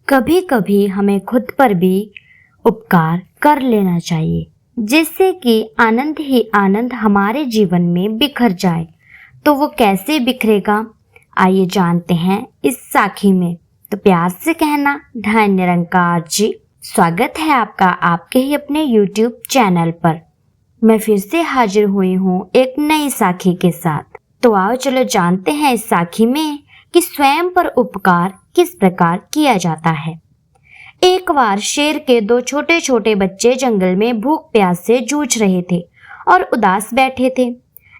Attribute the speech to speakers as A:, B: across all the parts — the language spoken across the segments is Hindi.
A: कभी कभी हमें खुद पर भी उपकार कर लेना चाहिए, जिससे कि आनंद ही आनंद हमारे जीवन में बिखर जाए। तो वो कैसे बिखरेगा, आइए जानते हैं इस साखी में। तो प्यार से कहना धन्य निरंकार जी। स्वागत है आपका आपके ही अपने YouTube चैनल पर। मैं फिर से हाजिर हुई हूँ एक नई साखी के साथ। तो आओ चलो जानते हैं इस साखी में कि स्वयं पर उपकार किस प्रकार किया जाता है। एक बार शेर के दो छोटे छोटे बच्चे जंगल में भूख प्यास से जूझ रहे थे और उदास बैठे थे।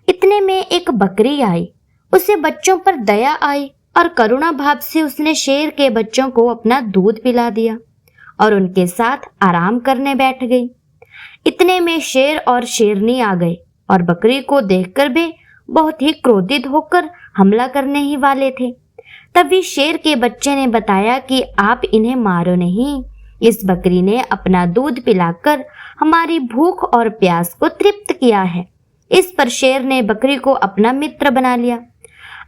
A: इतने में एक बकरी आई। उसे बच्चों पर दया आई और करुणा भाव से उसने शेर के बच्चों को अपना दूध पिला दिया और उनके साथ आराम करने बैठ गई। इतने में शेर और शेरनी आ गए और बकरी को देखकर वे बहुत ही क्रोधित होकर हमला करने ही वाले थे। तभी शेर के बच्चे ने बताया कि आप इन्हें मारो नहीं, इस बकरी ने अपना दूध पिलाकर हमारी भूख और प्यास को तृप्त किया है। इस पर शेर ने बकरी को अपना मित्र बना लिया।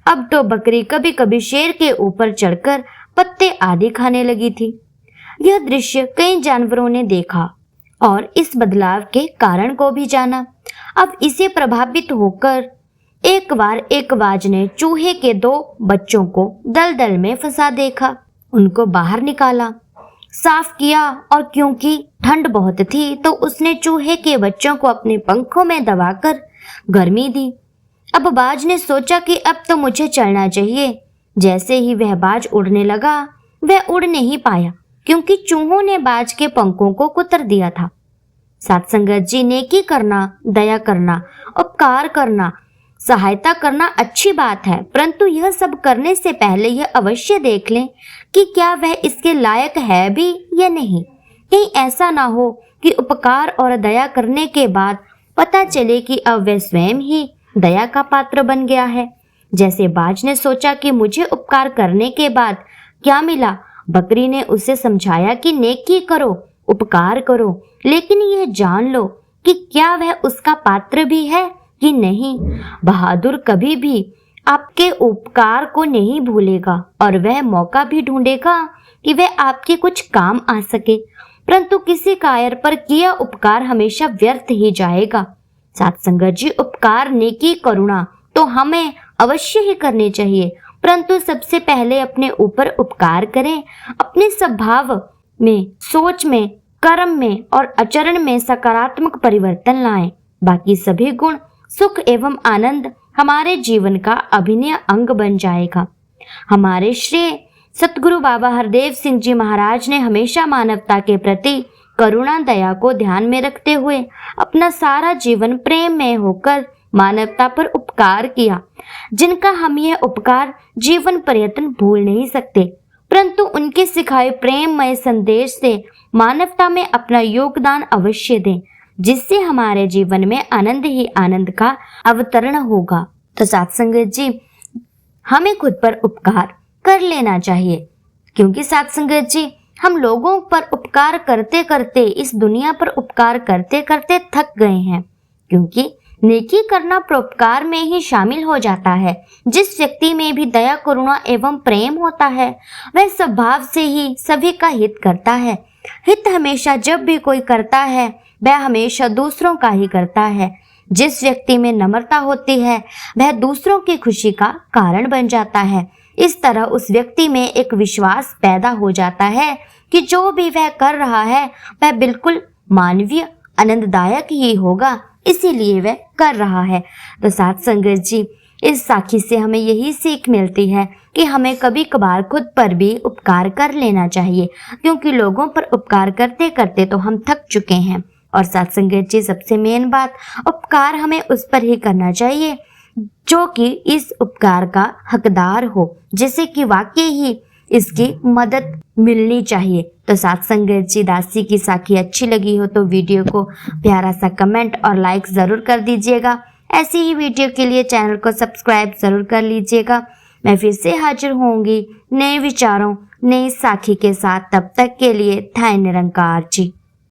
A: अब तो बकरी कभी कभी शेर के ऊपर चढ़कर पत्ते आदि खाने लगी थी। यह दृश्य कई जानवरों ने देखा और इस बदलाव के कारण को भी जाना। अब इसे प्रभावित होकर एक बार एक बाज ने चूहे के दो बच्चों को दलदल में फंसा देखा। उनको बाहर निकाला, साफ किया और क्योंकि ठंड बहुत थी तो उसने चूहे के बच्चों को अपने पंखों में दबाकर गर्मी दी। अब बाज ने सोचा कि अब तो मुझे चलना चाहिए। जैसे ही वह बाज उड़ने लगा, वह उड़ नहीं पाया क्योंकि चूहों ने बाज के पंखों को कुतर दिया था। सत्संगत जी, नेकी करना, दया करना, उपकार करना, सहायता करना अच्छी बात है, परंतु यह सब करने से पहले यह अवश्य देख लें कि क्या वह इसके लायक है भी या नहीं। कहीं ऐसा ना हो कि उपकार और दया करने के बाद पता चले कि अब वह स्वयं ही दया का पात्र बन गया है। जैसे बाज ने सोचा कि मुझे उपकार करने के बाद क्या मिला। बकरी ने उसे समझाया कि नेकी करो, उपकार करो, लेकिन यह जान लो कि क्या वह उसका पात्र भी है कि नहीं। बहादुर कभी भी आपके उपकार को नहीं भूलेगा और वह मौका भी ढूंढेगा कि वह आपके कुछ काम आ सके, परंतु किसी कायर पर किया उपकार हमेशा व्यर्थ ही जाएगा। सत्संगत जी, उपकार, नेकी, करुणा तो हमें अवश्य ही करनी चाहिए, परंतु सबसे पहले अपने ऊपर उपकार करें। अपने स्वभाव में, सोच में, कर्म में और आचरण में सकारात्मक परिवर्तन लाएं। बाकी सभी गुण, सुख एवं आनंद हमारे जीवन का अभिन्न अंग बन जाएगा। हमारे श्री सतगुरु बाबा हरदेव सिंह जी महाराज ने हमेशा मानवता के प्रति करुणा, दया को ध्यान में रखते हुए अपना सारा जीवन प्रेम में होकर मानवता पर उपकार किया, जिनका हम यह उपकार जीवन पर्यंत भूल नहीं सकते, परंतु उनके सिखाए प्रेममय संदेश से मानवता में अपना योगदान अवश्य दें, जिससे हमारे जीवन में आनंद ही आनंद का अवतरण होगा। तो सत्संगत जी, हमें खुद पर उपकार कर लेना चाहिए, क्योंकि सत्संगत जी, हम लोगों पर उपकार करते करते, इस दुनिया पर उपकार करते करते थक गए हैं, क्योंकि नेकी करना परोपकार में ही शामिल हो जाता है। जिस व्यक्ति में भी दया, करुणा एवं प्रेम होता है, वह स्वभाव से ही सभी का हित करता है। हित हमेशा जब भी कोई करता है, वह हमेशा दूसरों का ही करता है। जिस व्यक्ति में नम्रता होती है, वह दूसरों की खुशी का कारण बन जाता है। इस तरह उस व्यक्ति में एक विश्वास पैदा हो जाता है कि जो भी वह कर रहा है वह बिल्कुल मानवीय, आनंददायक ही होगा, इसीलिए वह कर रहा है। तो सत्संगत जी, इस साखी से हमें यही सीख मिलती है कि हमें कभी कभार खुद पर भी उपकार कर लेना चाहिए, क्योंकि लोगों पर उपकार करते करते तो हम थक चुके हैं। और सत्संगत जी, सबसे मेन बात, उपकार हमें उस पर ही करना चाहिए जो कि इस उपकार का हकदार हो, जिसे कि वाकई ही इसकी मदद मिलनी चाहिए। तो सत्संगत जी, दासी की साखी अच्छी लगी हो तो वीडियो को प्यारा सा कमेंट और लाइक ज़रूर कर दीजिएगा। ऐसी ही वीडियो के लिए चैनल को सब्सक्राइब ज़रूर कर लीजिएगा। मैं फिर से हाजिर होंगी नए विचारों, नई साखी के साथ। तब तक के लिए धन्य निरंकार जी।